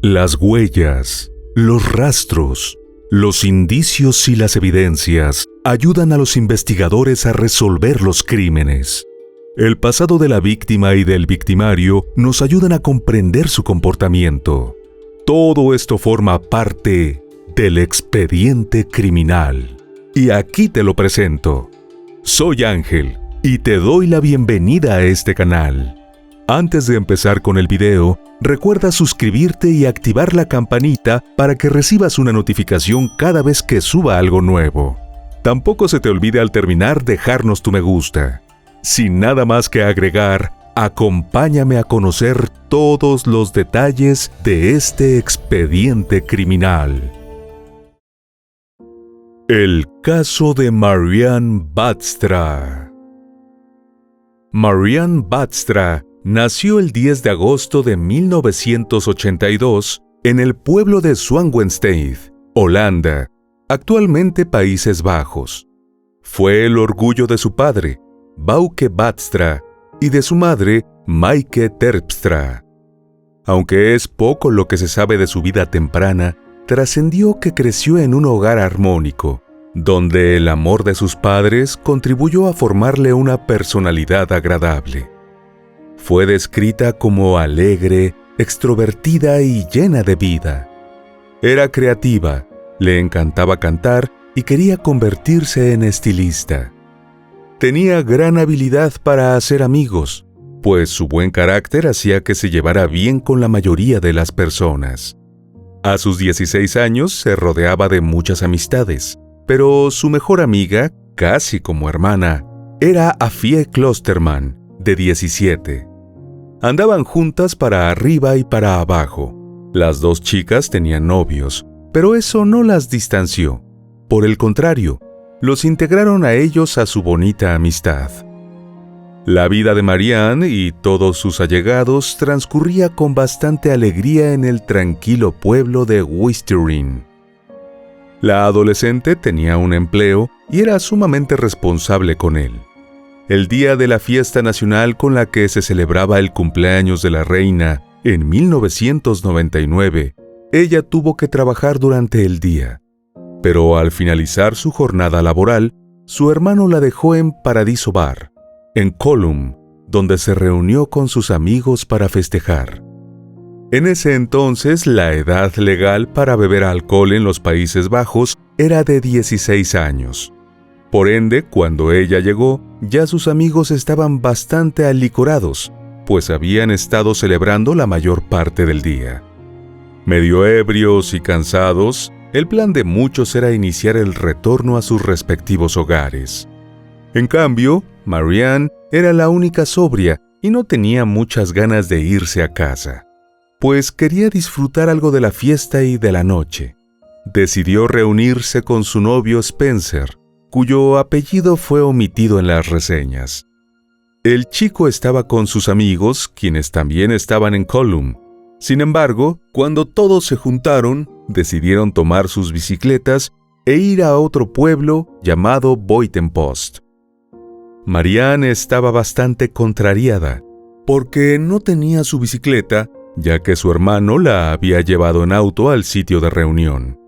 Las huellas, los rastros, los indicios y las evidencias ayudan a los investigadores a resolver los crímenes. El pasado de la víctima y del victimario nos ayudan a comprender su comportamiento. Todo esto forma parte del expediente criminal. Y aquí te lo presento. Soy Ángel y te doy la bienvenida a este canal. Antes de empezar con el video, recuerda suscribirte y activar la campanita para que recibas una notificación cada vez que suba algo nuevo. Tampoco se te olvide al terminar dejarnos tu me gusta. Sin nada más que agregar, acompáñame a conocer todos los detalles de este expediente criminal. El caso de Marianne Baadstra. Marianne Baadstra nació el 10 de agosto de 1982 en el pueblo de Zwanenstein, Holanda, actualmente Países Bajos. Fue el orgullo de su padre, Bauke Baadstra, y de su madre, Maaike Terpstra. Aunque es poco lo que se sabe de su vida temprana, trascendió que creció en un hogar armónico, donde el amor de sus padres contribuyó a formarle una personalidad agradable. Fue descrita como alegre, extrovertida y llena de vida. Era creativa, le encantaba cantar y quería convertirse en estilista. Tenía gran habilidad para hacer amigos, pues su buen carácter hacía que se llevara bien con la mayoría de las personas. A sus 16 años se rodeaba de muchas amistades, pero su mejor amiga, casi como hermana, era Afie Klosterman, de 17. Andaban juntas para arriba y para abajo. Las dos chicas tenían novios, pero eso no las distanció. Por el contrario, los integraron a ellos a su bonita amistad. La vida de Marianne y todos sus allegados transcurría con bastante alegría en el tranquilo pueblo de Westerinn. La adolescente tenía un empleo y era sumamente responsable con él. El día de la fiesta nacional con la que se celebraba el cumpleaños de la reina, en 1999, ella tuvo que trabajar durante el día. Pero al finalizar su jornada laboral, su hermano la dejó en Paradiso Bar, en Colum, donde se reunió con sus amigos para festejar. En ese entonces, la edad legal para beber alcohol en los Países Bajos era de 16 años. Por ende, cuando ella llegó, ya sus amigos estaban bastante alicorados, pues habían estado celebrando la mayor parte del día. Medio ebrios y cansados, el plan de muchos era iniciar el retorno a sus respectivos hogares. En cambio, Marianne era la única sobria y no tenía muchas ganas de irse a casa, pues quería disfrutar algo de la fiesta y de la noche. Decidió reunirse con su novio Spencer, cuyo apellido fue omitido en las reseñas. El chico estaba con sus amigos, quienes también estaban en Colum. Sin embargo, cuando todos se juntaron, decidieron tomar sus bicicletas e ir a otro pueblo llamado Buitenpost. Marianne estaba bastante contrariada, porque no tenía su bicicleta, ya que su hermano la había llevado en auto al sitio de reunión.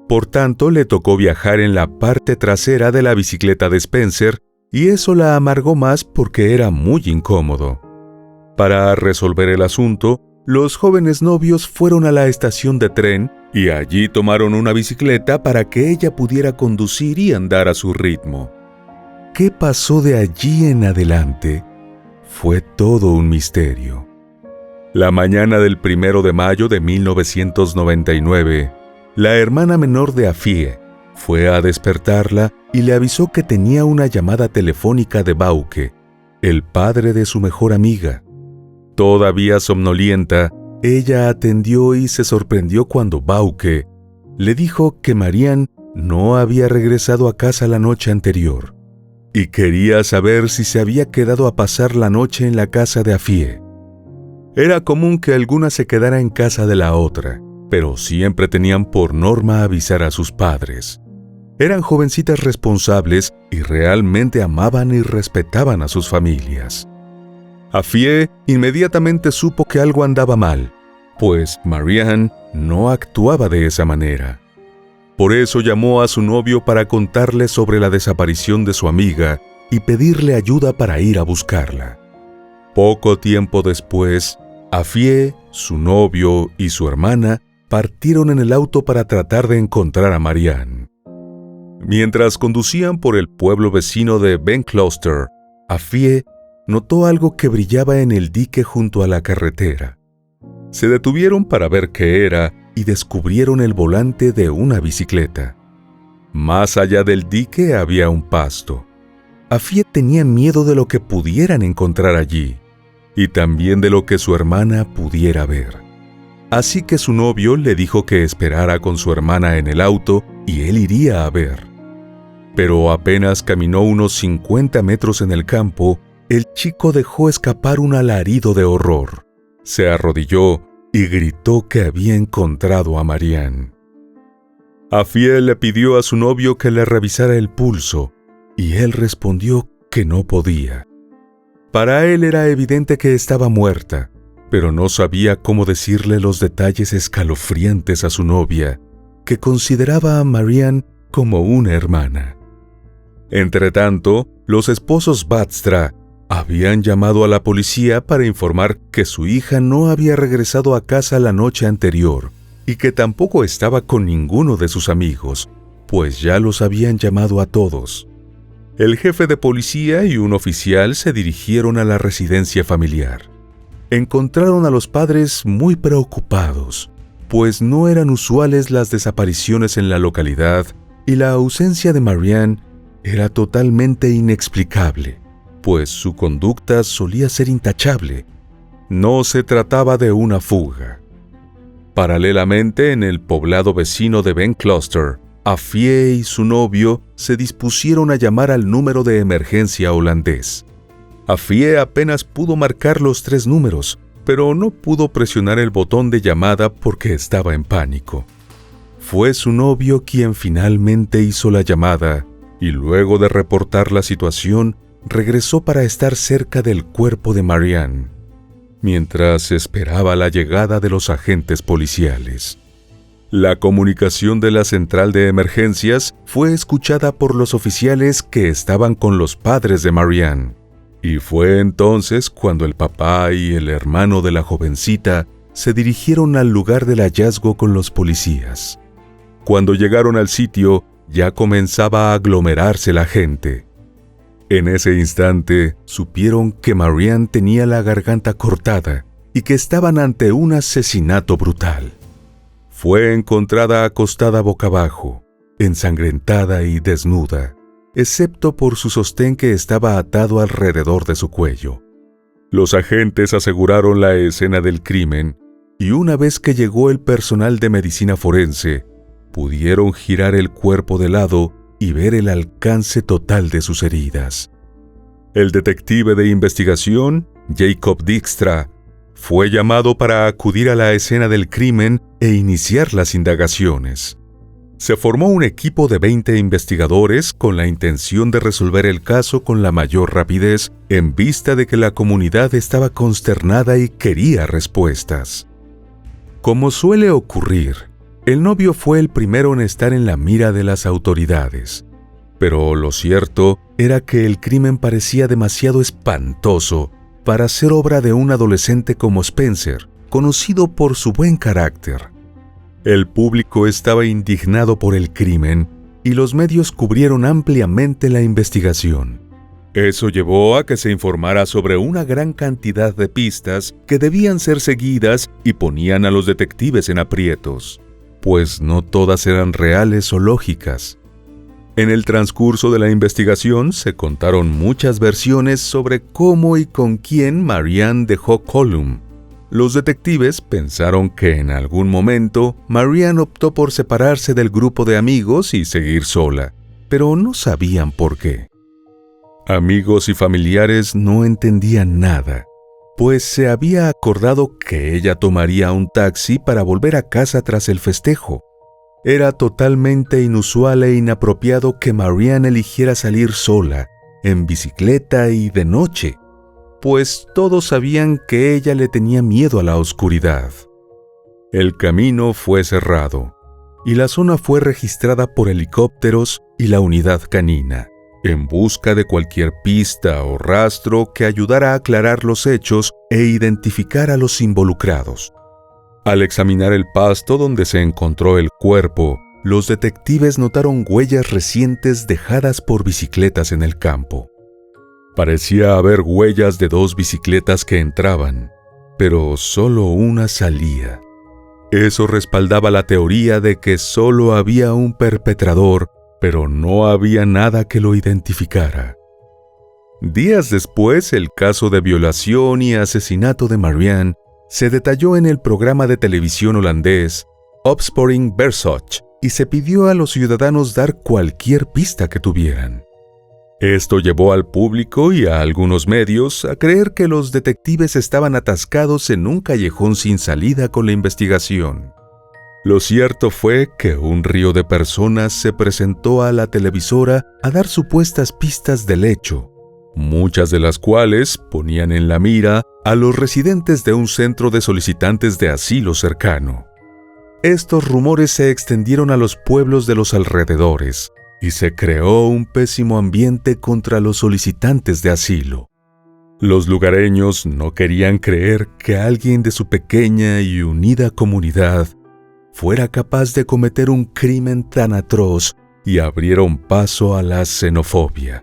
Por tanto, le tocó viajar en la parte trasera de la bicicleta de Spencer, y eso la amargó más porque era muy incómodo. Para resolver el asunto, los jóvenes novios fueron a la estación de tren y allí tomaron una bicicleta para que ella pudiera conducir y andar a su ritmo. ¿Qué pasó de allí en adelante? Fue todo un misterio. La mañana del 1 de mayo de 1999, la hermana menor de Afie fue a despertarla y le avisó que tenía una llamada telefónica de Bauke, el padre de su mejor amiga. Todavía somnolienta, ella atendió y se sorprendió cuando Bauke le dijo que Marianne no había regresado a casa la noche anterior y quería saber si se había quedado a pasar la noche en la casa de Afie. Era común que alguna se quedara en casa de la otra, pero siempre tenían por norma avisar a sus padres. Eran jovencitas responsables y realmente amaban y respetaban a sus familias. Afie inmediatamente supo que algo andaba mal, pues Marianne no actuaba de esa manera. Por eso llamó a su novio para contarle sobre la desaparición de su amiga y pedirle ayuda para ir a buscarla. Poco tiempo después, Afie, su novio y su hermana partieron en el auto para tratar de encontrar a Marianne. Mientras conducían por el pueblo vecino de Ben Closter, Afie notó algo que brillaba en el dique junto a la carretera. Se detuvieron para ver qué era y descubrieron el volante de una bicicleta. Más allá del dique había un pasto. Afie tenía miedo de lo que pudieran encontrar allí y también de lo que su hermana pudiera ver. Así que su novio le dijo que esperara con su hermana en el auto y él iría a ver. Pero apenas caminó unos 50 metros en el campo, el chico dejó escapar un alarido de horror. Se arrodilló y gritó que había encontrado a Marianne. Afie le pidió a su novio que le revisara el pulso y él respondió que no podía. Para él era evidente que estaba muerta, pero no sabía cómo decirle los detalles escalofriantes a su novia, que consideraba a Marianne como una hermana. Entretanto, los esposos Badstra habían llamado a la policía para informar que su hija no había regresado a casa la noche anterior y que tampoco estaba con ninguno de sus amigos, pues ya los habían llamado a todos. El jefe de policía y un oficial se dirigieron a la residencia familiar. Encontraron a los padres muy preocupados, pues no eran usuales las desapariciones en la localidad y la ausencia de Marianne era totalmente inexplicable, pues su conducta solía ser intachable. No se trataba de una fuga. Paralelamente, en el poblado vecino de Ben Closter, Afie y su novio se dispusieron a llamar al número de emergencia holandés. Afie apenas pudo marcar los 3 números, pero no pudo presionar el botón de llamada porque estaba en pánico. Fue su novio quien finalmente hizo la llamada y luego de reportar la situación, regresó para estar cerca del cuerpo de Marianne, mientras esperaba la llegada de los agentes policiales. La comunicación de la central de emergencias fue escuchada por los oficiales que estaban con los padres de Marianne, y fue entonces cuando el papá y el hermano de la jovencita se dirigieron al lugar del hallazgo con los policías. Cuando llegaron al sitio, ya comenzaba a aglomerarse la gente. En ese instante, supieron que Marianne tenía la garganta cortada y que estaban ante un asesinato brutal. Fue encontrada acostada boca abajo, ensangrentada y desnuda, excepto por su sostén que estaba atado alrededor de su cuello. Los agentes aseguraron la escena del crimen y una vez que llegó el personal de medicina forense, pudieron girar el cuerpo de lado y ver el alcance total de sus heridas. El detective de investigación, Jacob Dijkstra, fue llamado para acudir a la escena del crimen e iniciar las indagaciones. Se formó un equipo de 20 investigadores con la intención de resolver el caso con la mayor rapidez en vista de que la comunidad estaba consternada y quería respuestas. Como suele ocurrir, el novio fue el primero en estar en la mira de las autoridades. Pero lo cierto era que el crimen parecía demasiado espantoso para ser obra de un adolescente como Spencer, conocido por su buen carácter. El público estaba indignado por el crimen y los medios cubrieron ampliamente la investigación. Eso llevó a que se informara sobre una gran cantidad de pistas que debían ser seguidas y ponían a los detectives en aprietos, pues no todas eran reales o lógicas. En el transcurso de la investigación se contaron muchas versiones sobre cómo y con quién Marianne dejó Colum. Los detectives pensaron que en algún momento Marianne optó por separarse del grupo de amigos y seguir sola, pero no sabían por qué. Amigos y familiares no entendían nada, pues se había acordado que ella tomaría un taxi para volver a casa tras el festejo. Era totalmente inusual e inapropiado que Marianne eligiera salir sola, en bicicleta y de noche, pues todos sabían que ella le tenía miedo a la oscuridad. El camino fue cerrado y la zona fue registrada por helicópteros y la unidad canina, en busca de cualquier pista o rastro que ayudara a aclarar los hechos e identificar a los involucrados. Al examinar el pasto donde se encontró el cuerpo, los detectives notaron huellas recientes dejadas por bicicletas en el campo. Parecía haber huellas de 2 bicicletas que entraban, pero solo una salía. Eso respaldaba la teoría de que solo había un perpetrador, pero no había nada que lo identificara. Días después, el caso de violación y asesinato de Marianne se detalló en el programa de televisión holandés Opsporing Verzocht y se pidió a los ciudadanos dar cualquier pista que tuvieran. Esto llevó al público y a algunos medios a creer que los detectives estaban atascados en un callejón sin salida con la investigación. Lo cierto fue que un río de personas se presentó a la televisora a dar supuestas pistas del hecho, muchas de las cuales ponían en la mira a los residentes de un centro de solicitantes de asilo cercano. Estos rumores se extendieron a los pueblos de los alrededores y se creó un pésimo ambiente contra los solicitantes de asilo. Los lugareños no querían creer que alguien de su pequeña y unida comunidad fuera capaz de cometer un crimen tan atroz y abrieron paso a la xenofobia.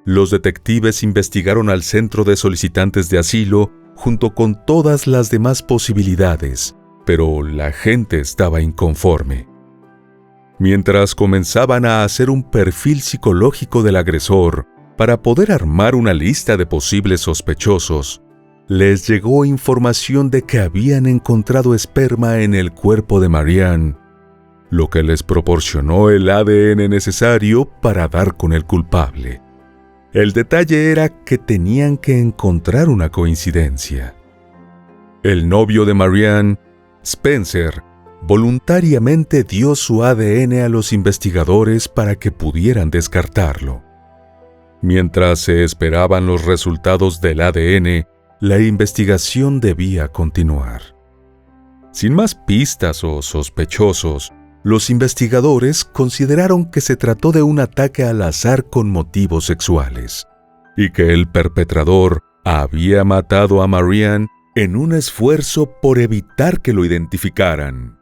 Los detectives investigaron al centro de solicitantes de asilo junto con todas las demás posibilidades, pero la gente estaba inconforme. Mientras comenzaban a hacer un perfil psicológico del agresor para poder armar una lista de posibles sospechosos, les llegó información de que habían encontrado esperma en el cuerpo de Marianne, lo que les proporcionó el ADN necesario para dar con el culpable. El detalle era que tenían que encontrar una coincidencia. El novio de Marianne, Spencer, voluntariamente dio su ADN a los investigadores para que pudieran descartarlo. Mientras se esperaban los resultados del ADN, la investigación debía continuar. Sin más pistas o sospechosos, los investigadores consideraron que se trató de un ataque al azar con motivos sexuales y que el perpetrador había matado a Marianne en un esfuerzo por evitar que lo identificaran.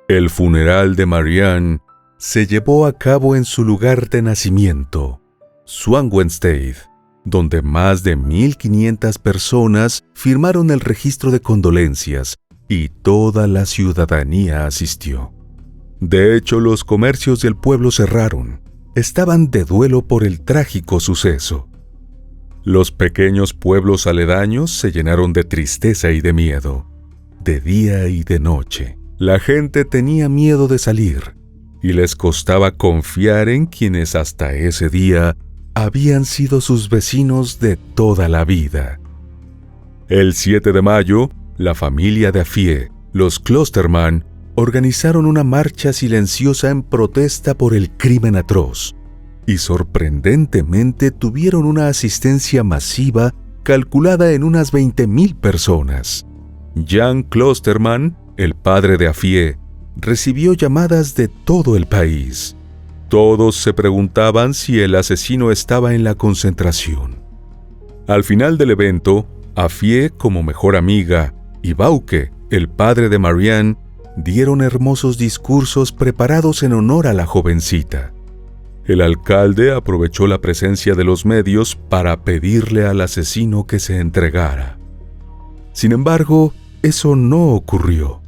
El funeral de Marianne se llevó a cabo en su lugar de nacimiento, Swangenstein, donde más de 1.500 personas firmaron el registro de condolencias y toda la ciudadanía asistió. De hecho, los comercios del pueblo cerraron. Estaban de duelo por el trágico suceso. Los pequeños pueblos aledaños se llenaron de tristeza y de miedo, de día y de noche. La gente tenía miedo de salir y les costaba confiar en quienes hasta ese día habían sido sus vecinos de toda la vida. El 7 de mayo, la familia de Affie, los Klosterman, organizaron una marcha silenciosa en protesta por el crimen atroz y sorprendentemente tuvieron una asistencia masiva calculada en unas 20.000 personas. Jan Klosterman, el padre de Affie, recibió llamadas de todo el país. Todos se preguntaban si el asesino estaba en la concentración. Al final del evento, Affie, como mejor amiga, y Bauke, el padre de Marianne, dieron hermosos discursos preparados en honor a la jovencita. El alcalde aprovechó la presencia de los medios para pedirle al asesino que se entregara. Sin embargo, eso no ocurrió.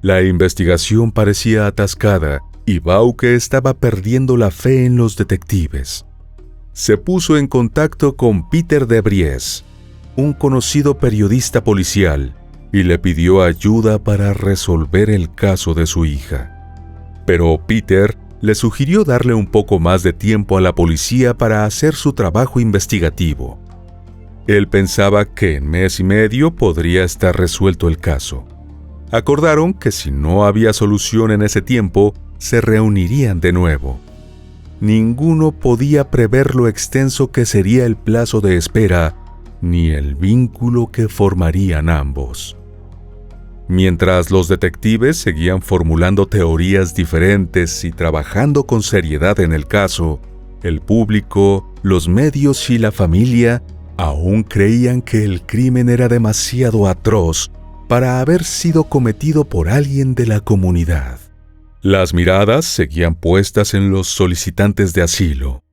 La investigación parecía atascada y Bauke estaba perdiendo la fe en los detectives. Se puso en contacto con Peter de Vries, un conocido periodista policial, y le pidió ayuda para resolver el caso de su hija. Pero Peter le sugirió darle un poco más de tiempo a la policía para hacer su trabajo investigativo. Él pensaba que en mes y medio podría estar resuelto el caso. Acordaron que si no había solución en ese tiempo, se reunirían de nuevo. Ninguno podía prever lo extenso que sería el plazo de espera, ni el vínculo que formarían ambos. Mientras los detectives seguían formulando teorías diferentes y trabajando con seriedad en el caso, el público, los medios y la familia aún creían que el crimen era demasiado atroz para haber sido cometido por alguien de la comunidad. Las miradas seguían puestas en los solicitantes de asilo,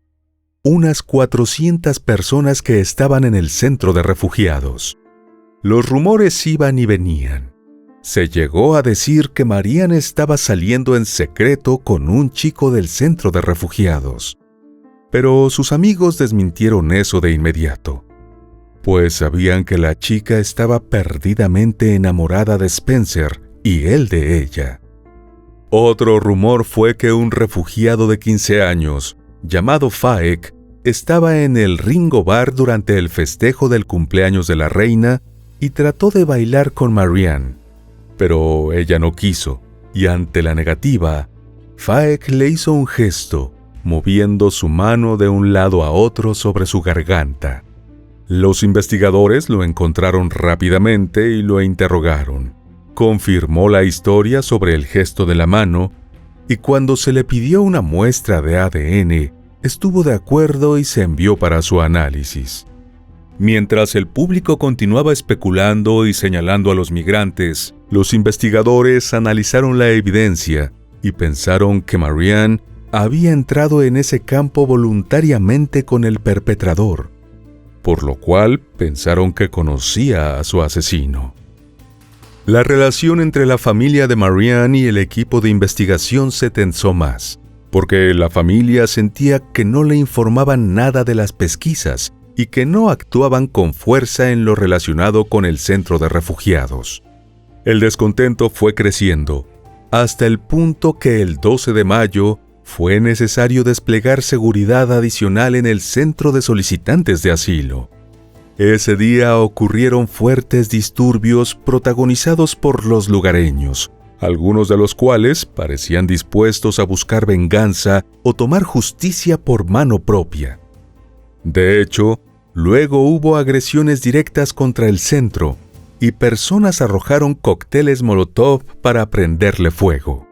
unas 400 personas que estaban en el centro de refugiados. Los rumores iban y venían. Se llegó a decir que Marianne estaba saliendo en secreto con un chico del centro de refugiados. Pero sus amigos desmintieron eso de inmediato, pues sabían que la chica estaba perdidamente enamorada de Spencer y él de ella. Otro rumor fue que un refugiado de 15 años, llamado Faek, estaba en el Ringo Bar durante el festejo del cumpleaños de la reina y trató de bailar con Marianne. Pero ella no quiso, y ante la negativa, Faek le hizo un gesto, moviendo su mano de un lado a otro sobre su garganta. Los investigadores lo encontraron rápidamente y lo interrogaron. Confirmó la historia sobre el gesto de la mano, y cuando se le pidió una muestra de ADN, estuvo de acuerdo y se envió para su análisis. Mientras el público continuaba especulando y señalando a los migrantes, los investigadores analizaron la evidencia y pensaron que Marianne había entrado en ese campo voluntariamente con el perpetrador, por lo cual pensaron que conocía a su asesino. La relación entre la familia de Marianne y el equipo de investigación se tensó más, porque la familia sentía que no le informaban nada de las pesquisas y que no actuaban con fuerza en lo relacionado con el centro de refugiados. El descontento fue creciendo, hasta el punto que el 12 de mayo fue necesario desplegar seguridad adicional en el centro de solicitantes de asilo. Ese día ocurrieron fuertes disturbios protagonizados por los lugareños, algunos de los cuales parecían dispuestos a buscar venganza o tomar justicia por mano propia. De hecho, luego hubo agresiones directas contra el centro y personas arrojaron cócteles Molotov para prenderle fuego.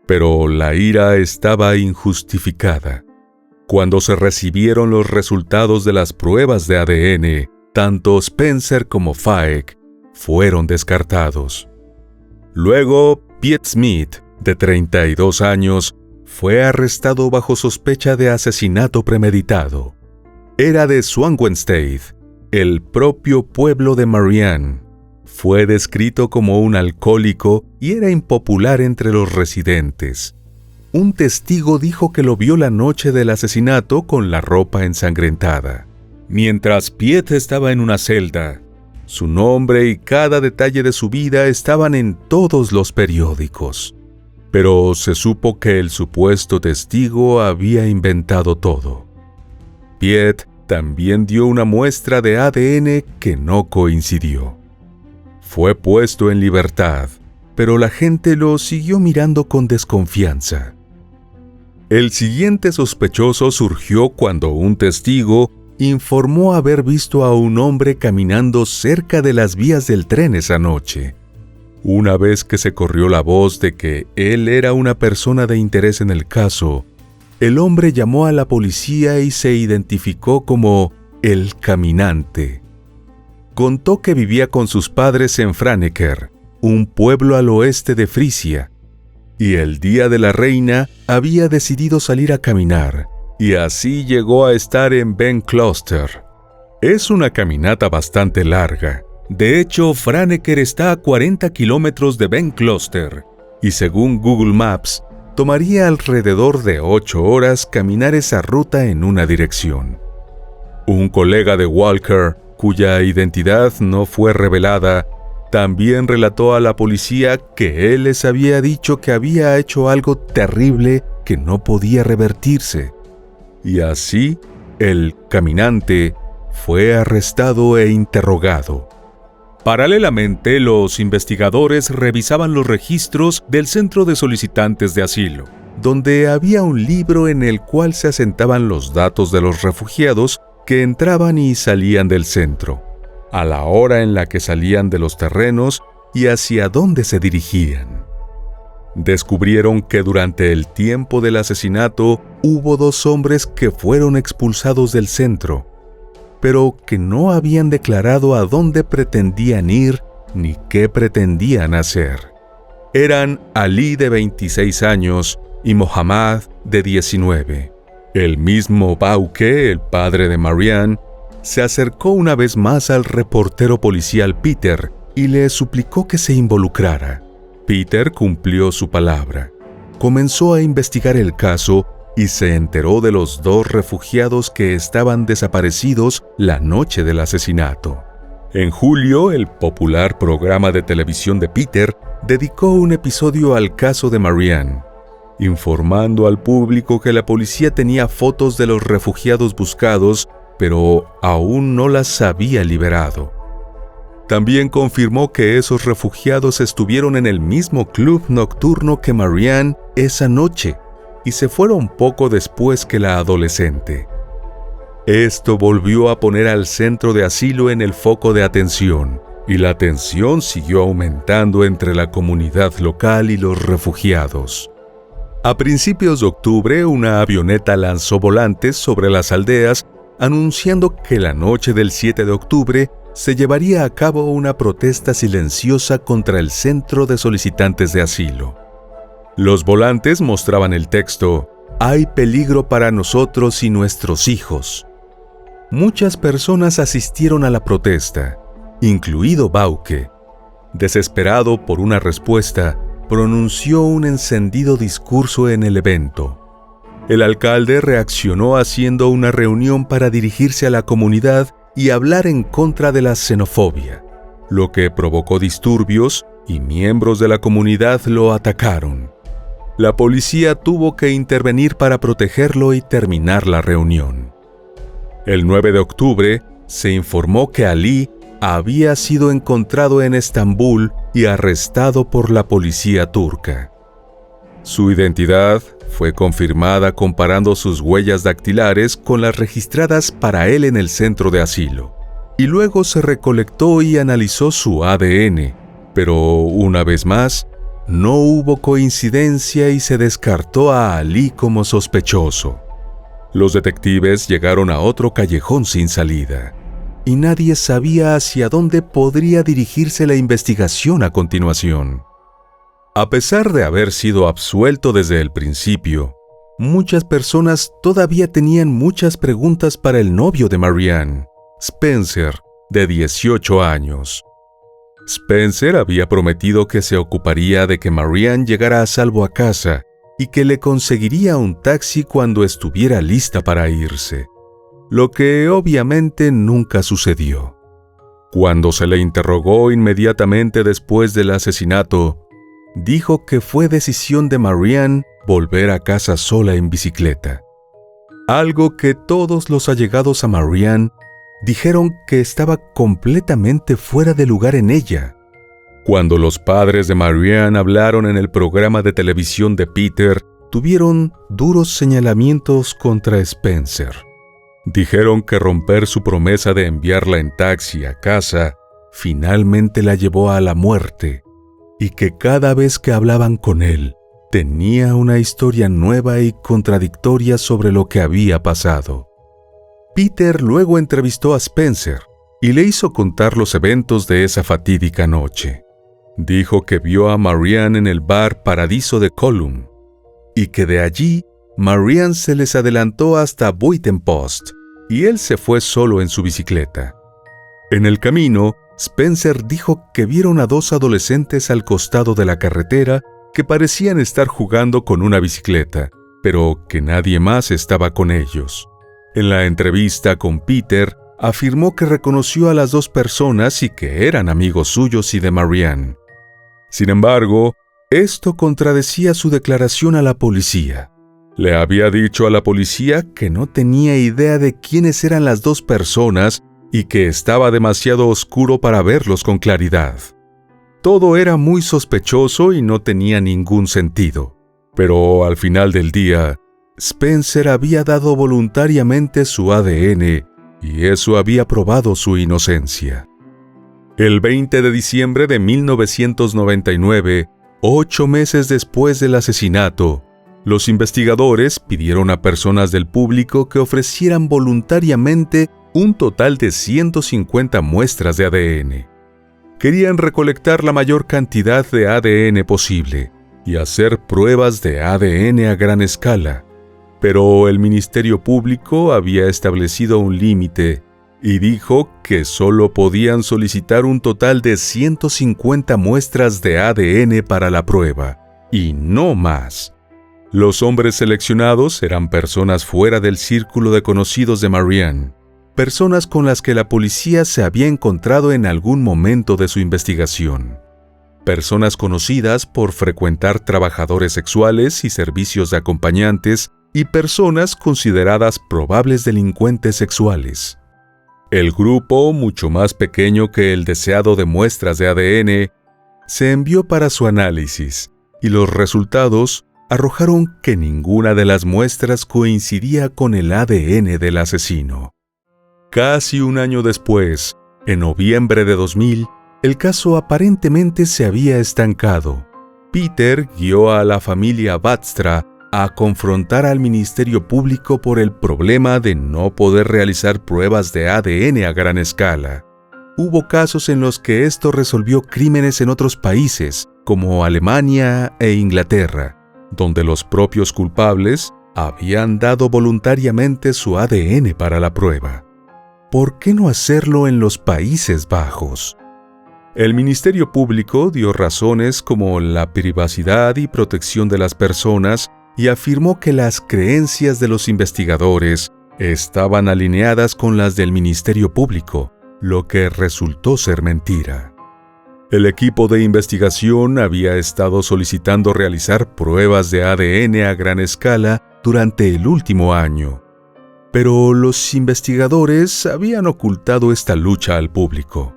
Pero la ira estaba injustificada. Cuando se recibieron los resultados de las pruebas de ADN, tanto Spencer como Faek fueron descartados. Luego, Piet Smith, de 32 años, fue arrestado bajo sospecha de asesinato premeditado. Era de Swanwenstein, el propio pueblo de Marianne. Fue descrito como un alcohólico y era impopular entre los residentes. Un testigo dijo que lo vio la noche del asesinato con la ropa ensangrentada. Mientras Piet estaba en una celda, su nombre y cada detalle de su vida estaban en todos los periódicos. Pero se supo que el supuesto testigo había inventado todo. Piet también dio una muestra de ADN que no coincidió. Fue puesto en libertad, pero la gente lo siguió mirando con desconfianza. El siguiente sospechoso surgió cuando un testigo informó haber visto a un hombre caminando cerca de las vías del tren esa noche. Una vez que se corrió la voz de que él era una persona de interés en el caso, el hombre llamó a la policía y se identificó como el caminante. Contó que vivía con sus padres en Franeker, un pueblo al oeste de Frisia, y el día de la reina había decidido salir a caminar, y así llegó a estar en Ben Closter. Es una caminata bastante larga. De hecho, Franeker está a 40 kilómetros de Ben Closter, y según Google Maps, tomaría alrededor de 8 horas caminar esa ruta en una dirección. Un colega de Walker, cuya identidad no fue revelada, también relató a la policía que él les había dicho que había hecho algo terrible que no podía revertirse. Y así, el caminante fue arrestado e interrogado. Paralelamente, los investigadores revisaban los registros del Centro de Solicitantes de Asilo, donde había un libro en el cual se asentaban los datos de los refugiados que entraban y salían del centro, a la hora en la que salían de los terrenos y hacia dónde se dirigían. Descubrieron que durante el tiempo del asesinato hubo 2 hombres que fueron expulsados del centro, pero que no habían declarado a dónde pretendían ir ni qué pretendían hacer. Eran Ali, de 26 años, y Mohammad, de 19. El mismo Bauke, el padre de Marianne, se acercó una vez más al reportero policial Peter y le suplicó que se involucrara. Peter cumplió su palabra. Comenzó a investigar el caso y se enteró de los 2 refugiados que estaban desaparecidos la noche del asesinato. En julio, el popular programa de televisión de Peter dedicó un episodio al caso de Marianne, informando al público que la policía tenía fotos de los refugiados buscados, pero aún no las había liberado. También confirmó que esos refugiados estuvieron en el mismo club nocturno que Marianne esa noche y se fueron poco después que la adolescente. Esto volvió a poner al centro de asilo en el foco de atención, y la tensión siguió aumentando entre la comunidad local y los refugiados. A principios de octubre, una avioneta lanzó volantes sobre las aldeas anunciando que la noche del 7 de octubre se llevaría a cabo una protesta silenciosa contra el centro de solicitantes de asilo. Los volantes mostraban el texto: «Hay peligro para nosotros y nuestros hijos». Muchas personas asistieron a la protesta, incluido Bauke. Desesperado por una respuesta, pronunció un encendido discurso en el evento. El alcalde reaccionó haciendo una reunión para dirigirse a la comunidad y hablar en contra de la xenofobia, lo que provocó disturbios y miembros de la comunidad lo atacaron. La policía tuvo que intervenir para protegerlo y terminar la reunión. El 9 de octubre se informó que Ali había sido encontrado en Estambul y arrestado por la policía turca. Su identidad fue confirmada comparando sus huellas dactilares con las registradas para él en el centro de asilo, y luego se recolectó y analizó su ADN, pero una vez más, no hubo coincidencia y se descartó a Ali como sospechoso. Los detectives llegaron a otro callejón sin salida, y nadie sabía hacia dónde podría dirigirse la investigación a continuación. A pesar de haber sido absuelto desde el principio, muchas personas todavía tenían muchas preguntas para el novio de Marianne, Spencer, de 18 años. Spencer había prometido que se ocuparía de que Marianne llegara a salvo a casa y que le conseguiría un taxi cuando estuviera lista para irse, lo que obviamente nunca sucedió. Cuando se le interrogó inmediatamente después del asesinato, dijo que fue decisión de Marianne volver a casa sola en bicicleta, algo que todos los allegados a Marianne dijeron que estaba completamente fuera de lugar en ella. Cuando los padres de Marianne hablaron en el programa de televisión de Peter, tuvieron duros señalamientos contra Spencer. Dijeron que romper su promesa de enviarla en taxi a casa finalmente la llevó a la muerte, y que cada vez que hablaban con él, tenía una historia nueva y contradictoria sobre lo que había pasado. Peter luego entrevistó a Spencer y le hizo contar los eventos de esa fatídica noche. Dijo que vio a Marianne en el bar Paradiso de Colum y que de allí Marianne se les adelantó hasta Buitenpost y él se fue solo en su bicicleta. En el camino, Spencer dijo que vieron a 2 adolescentes al costado de la carretera que parecían estar jugando con una bicicleta, pero que nadie más estaba con ellos. En la entrevista con Peter, afirmó que reconoció a las 2 personas y que eran amigos suyos y de Marianne. Sin embargo, esto contradecía su declaración a la policía. Le había dicho a la policía que no tenía idea de quiénes eran las 2 personas y que estaba demasiado oscuro para verlos con claridad. Todo era muy sospechoso y no tenía ningún sentido. Pero al final del día, Spencer había dado voluntariamente su ADN y eso había probado su inocencia. El 20 de diciembre de 1999, 8 meses después del asesinato, los investigadores pidieron a personas del público que ofrecieran voluntariamente un total de 150 muestras de ADN. Querían recolectar la mayor cantidad de ADN posible y hacer pruebas de ADN a gran escala, pero el Ministerio Público había establecido un límite y dijo que solo podían solicitar un total de 150 muestras de ADN para la prueba, y no más. Los hombres seleccionados eran personas fuera del círculo de conocidos de Marianne, personas con las que la policía se había encontrado en algún momento de su investigación, personas conocidas por frecuentar trabajadores sexuales y servicios de acompañantes y personas consideradas probables delincuentes sexuales. El grupo, mucho más pequeño que el deseado de muestras de ADN, se envió para su análisis y los resultados arrojaron que ninguna de las muestras coincidía con el ADN del asesino. Casi un año después, en noviembre de 2000, el caso aparentemente se había estancado. Peter guió a la familia Batstra a confrontar al Ministerio Público por el problema de no poder realizar pruebas de ADN a gran escala. Hubo casos en los que esto resolvió crímenes en otros países, como Alemania e Inglaterra, donde los propios culpables habían dado voluntariamente su ADN para la prueba. ¿Por qué no hacerlo en los Países Bajos? El Ministerio Público dio razones como la privacidad y protección de las personas y afirmó que las creencias de los investigadores estaban alineadas con las del Ministerio Público, lo que resultó ser mentira. El equipo de investigación había estado solicitando realizar pruebas de ADN a gran escala durante el último año, pero los investigadores habían ocultado esta lucha al público.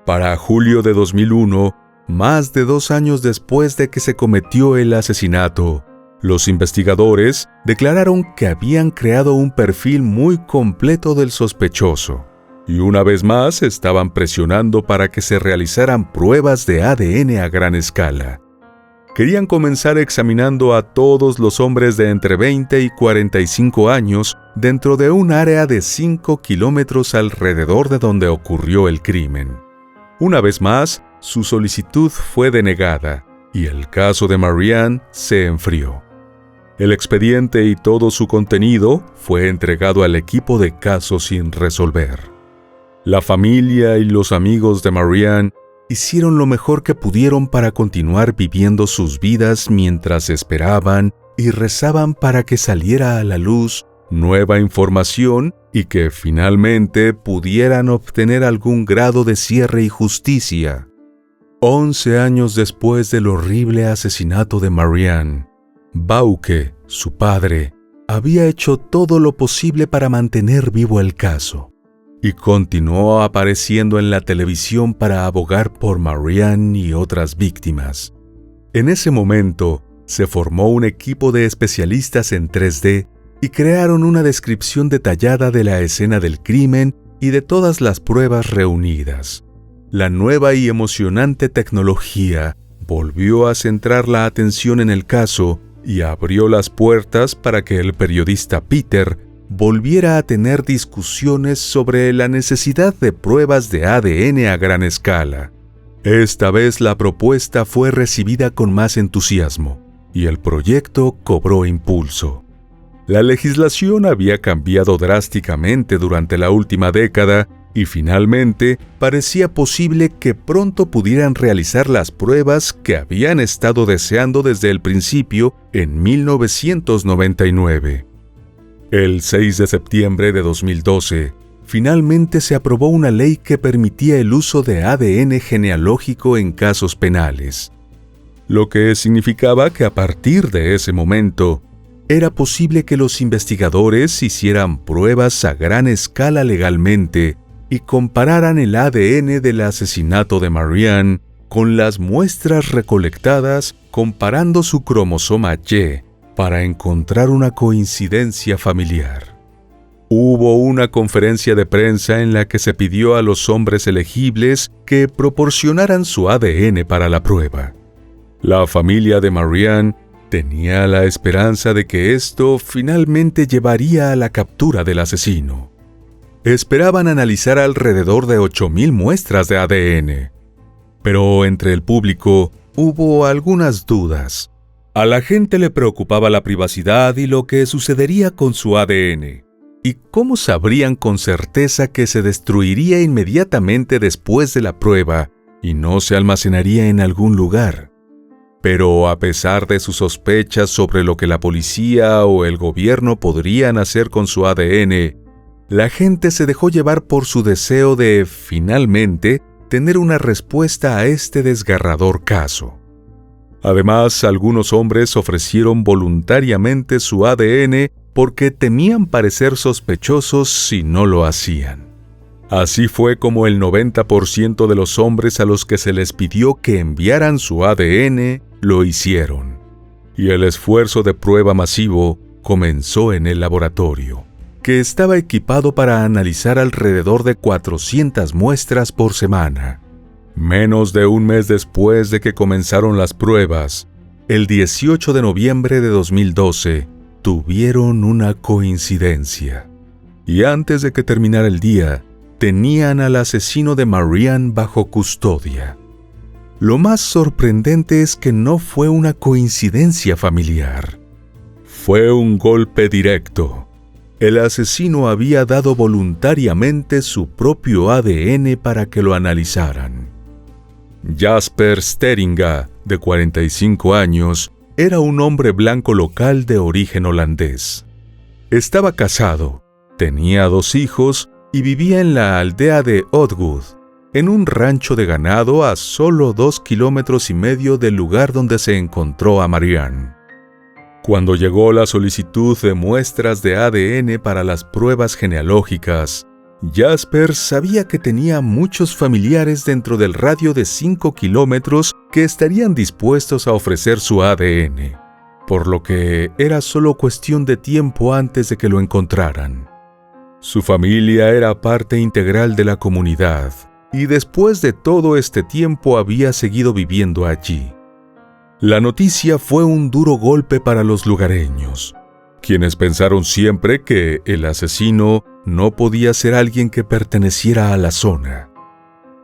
Para julio de 2001, más de 2 años después de que se cometió el asesinato, los investigadores declararon que habían creado un perfil muy completo del sospechoso, y una vez más estaban presionando para que se realizaran pruebas de ADN a gran escala. Querían comenzar examinando a todos los hombres de entre 20 y 45 años dentro de un área de 5 kilómetros alrededor de donde ocurrió el crimen. Una vez más, su solicitud fue denegada y el caso de Marianne se enfrió. El expediente y todo su contenido fue entregado al equipo de casos sin resolver. La familia y los amigos de Marianne hicieron lo mejor que pudieron para continuar viviendo sus vidas mientras esperaban y rezaban para que saliera a la luz nueva información y que finalmente pudieran obtener algún grado de cierre y justicia. 11 años después del horrible asesinato de Marianne, Bauke, su padre, había hecho todo lo posible para mantener vivo el caso y continuó apareciendo en la televisión para abogar por Marianne y otras víctimas. En ese momento, se formó un equipo de especialistas en 3D y crearon una descripción detallada de la escena del crimen y de todas las pruebas reunidas. La nueva y emocionante tecnología volvió a centrar la atención en el caso y abrió las puertas para que el periodista Peter volviera a tener discusiones sobre la necesidad de pruebas de ADN a gran escala. Esta vez la propuesta fue recibida con más entusiasmo y el proyecto cobró impulso. La legislación había cambiado drásticamente durante la última década y finalmente parecía posible que pronto pudieran realizar las pruebas que habían estado deseando desde el principio en 1999. El 6 de septiembre de 2012, finalmente se aprobó una ley que permitía el uso de ADN genealógico en casos penales, lo que significaba que a partir de ese momento, era posible que los investigadores hicieran pruebas a gran escala legalmente y compararan el ADN del asesinato de Marianne con las muestras recolectadas comparando su cromosoma Y para encontrar una coincidencia familiar. Hubo una conferencia de prensa en la que se pidió a los hombres elegibles que proporcionaran su ADN para la prueba. La familia de Marianne tenía la esperanza de que esto finalmente llevaría a la captura del asesino. Esperaban analizar alrededor de 8,000 muestras de ADN. Pero entre el público hubo algunas dudas. A la gente le preocupaba la privacidad y lo que sucedería con su ADN. ¿Y cómo sabrían con certeza que se destruiría inmediatamente después de la prueba y no se almacenaría en algún lugar? Pero a pesar de sus sospechas sobre lo que la policía o el gobierno podrían hacer con su ADN, la gente se dejó llevar por su deseo de, finalmente, tener una respuesta a este desgarrador caso. Además, algunos hombres ofrecieron voluntariamente su ADN porque temían parecer sospechosos si no lo hacían. Así fue como el 90% de los hombres a los que se les pidió que enviaran su ADN lo hicieron. Y el esfuerzo de prueba masivo comenzó en el laboratorio, que estaba equipado para analizar alrededor de 400 muestras por semana. Menos de un mes después de que comenzaron las pruebas, el 18 de noviembre de 2012, tuvieron una coincidencia. Y antes de que terminara el día, tenían al asesino de Marianne bajo custodia. Lo más sorprendente es que no fue una coincidencia familiar. Fue un golpe directo. El asesino había dado voluntariamente su propio ADN para que lo analizaran. Jasper Steringa, de 45 años, era un hombre blanco local de origen holandés. Estaba casado, tenía 2 hijos y vivía en la aldea de Oddwood, en un rancho de ganado a solo 2,5 kilómetros del lugar donde se encontró a Marianne. Cuando llegó la solicitud de muestras de ADN para las pruebas genealógicas, Jasper sabía que tenía muchos familiares dentro del radio de 5 kilómetros que estarían dispuestos a ofrecer su ADN, por lo que era solo cuestión de tiempo antes de que lo encontraran. Su familia era parte integral de la comunidad, y después de todo este tiempo había seguido viviendo allí. La noticia fue un duro golpe para los lugareños, quienes pensaron siempre que el asesino no podía ser alguien que perteneciera a la zona.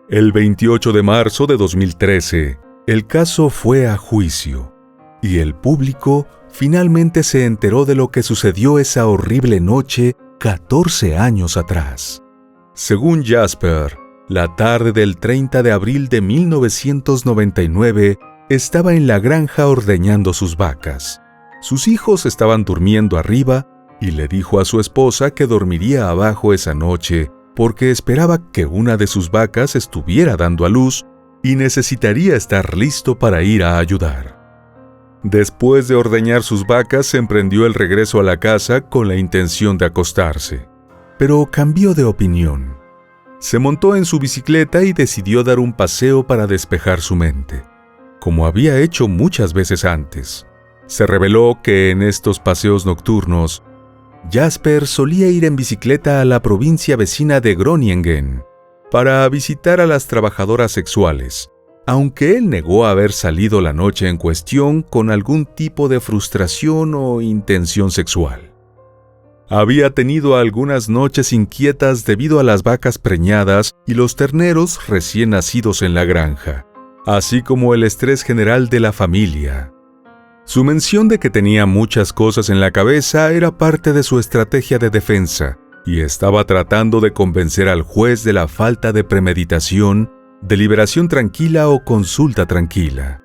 El 28 de marzo de 2013, el caso fue a juicio, y el público finalmente se enteró de lo que sucedió esa horrible noche 14 años atrás. Según Jasper, la tarde del 30 de abril de 1999 estaba en la granja ordeñando sus vacas. Sus hijos estaban durmiendo arriba y le dijo a su esposa que dormiría abajo esa noche porque esperaba que una de sus vacas estuviera dando a luz y necesitaría estar listo para ir a ayudar. Después de ordeñar sus vacas, emprendió el regreso a la casa con la intención de acostarse, pero cambió de opinión. Se montó en su bicicleta y decidió dar un paseo para despejar su mente, como había hecho muchas veces antes. Se reveló que en estos paseos nocturnos, Jasper solía ir en bicicleta a la provincia vecina de Groningen para visitar a las trabajadoras sexuales, aunque él negó haber salido la noche en cuestión con algún tipo de frustración o intención sexual. Había tenido algunas noches inquietas debido a las vacas preñadas y los terneros recién nacidos en la granja, así como el estrés general de la familia. Su mención de que tenía muchas cosas en la cabeza era parte de su estrategia de defensa, y estaba tratando de convencer al juez de la falta de premeditación, deliberación tranquila o consulta tranquila.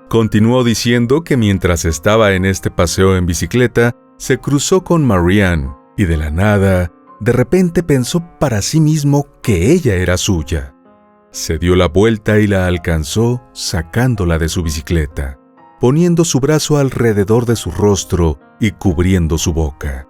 Continuó diciendo que mientras estaba en este paseo en bicicleta, se cruzó con Marianne y de la nada, de repente pensó para sí mismo que ella era suya. Se dio la vuelta y la alcanzó sacándola de su bicicleta, poniendo su brazo alrededor de su rostro y cubriendo su boca.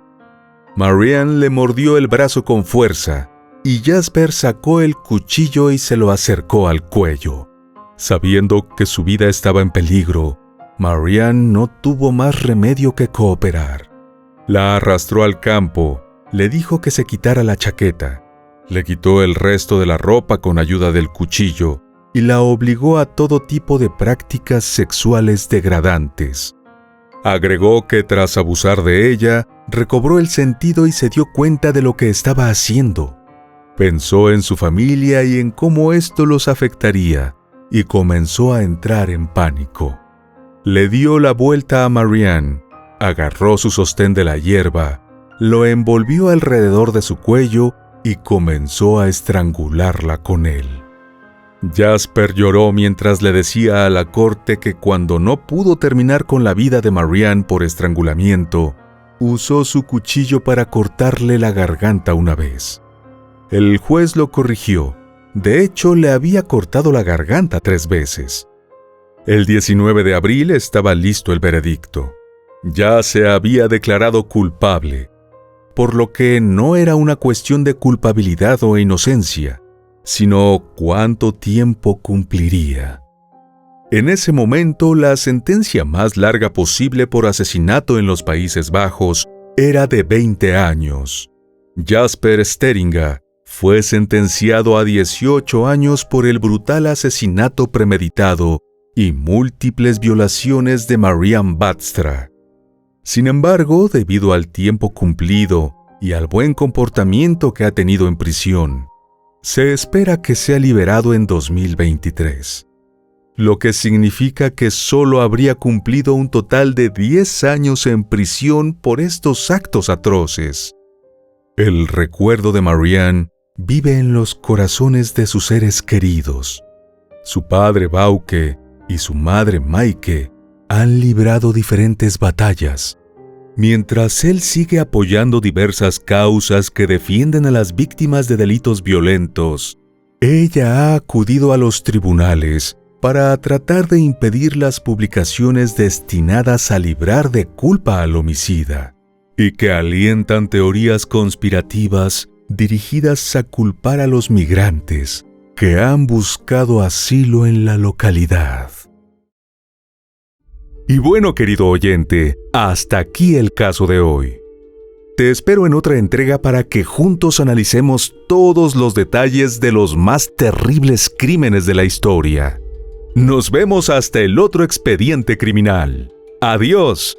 Marianne le mordió el brazo con fuerza y Jasper sacó el cuchillo y se lo acercó al cuello. Sabiendo que su vida estaba en peligro, Marianne no tuvo más remedio que cooperar. La arrastró al campo, le dijo que se quitara la chaqueta. Le quitó el resto de la ropa con ayuda del cuchillo y la obligó a todo tipo de prácticas sexuales degradantes. Agregó que tras abusar de ella, recobró el sentido y se dio cuenta de lo que estaba haciendo. Pensó en su familia y en cómo esto los afectaría, y comenzó a entrar en pánico. Le dio la vuelta a Marianne, agarró su sostén de la hierba, lo envolvió alrededor de su cuello y comenzó a estrangularla con él. Jasper lloró mientras le decía a la corte que cuando no pudo terminar con la vida de Marianne por estrangulamiento, usó su cuchillo para cortarle la garganta una vez. El juez lo corrigió. De hecho, le había cortado la garganta 3 veces. El 19 de abril estaba listo el veredicto. Ya se había declarado culpable, por lo que no era una cuestión de culpabilidad o inocencia, sino cuánto tiempo cumpliría. En ese momento, la sentencia más larga posible por asesinato en los Países Bajos era de 20 años. Jasper Steringa fue sentenciado a 18 años por el brutal asesinato premeditado y múltiples violaciones de Marianne Baadstra. Sin embargo, debido al tiempo cumplido y al buen comportamiento que ha tenido en prisión, se espera que sea liberado en 2023, lo que significa que solo habría cumplido un total de 10 años en prisión por estos actos atroces. El recuerdo de Marianne vive en los corazones de sus seres queridos. Su padre Bauke y su madre Maike han librado diferentes batallas, mientras él sigue apoyando diversas causas que defienden a las víctimas de delitos violentos. Ella ha acudido a los tribunales para tratar de impedir las publicaciones destinadas a librar de culpa al homicida y que alientan teorías conspirativas dirigidas a culpar a los migrantes que han buscado asilo en la localidad. Y bueno, querido oyente, hasta aquí el caso de hoy. Te espero en otra entrega para que juntos analicemos todos los detalles de los más terribles crímenes de la historia. Nos vemos hasta el otro expediente criminal. ¡Adiós!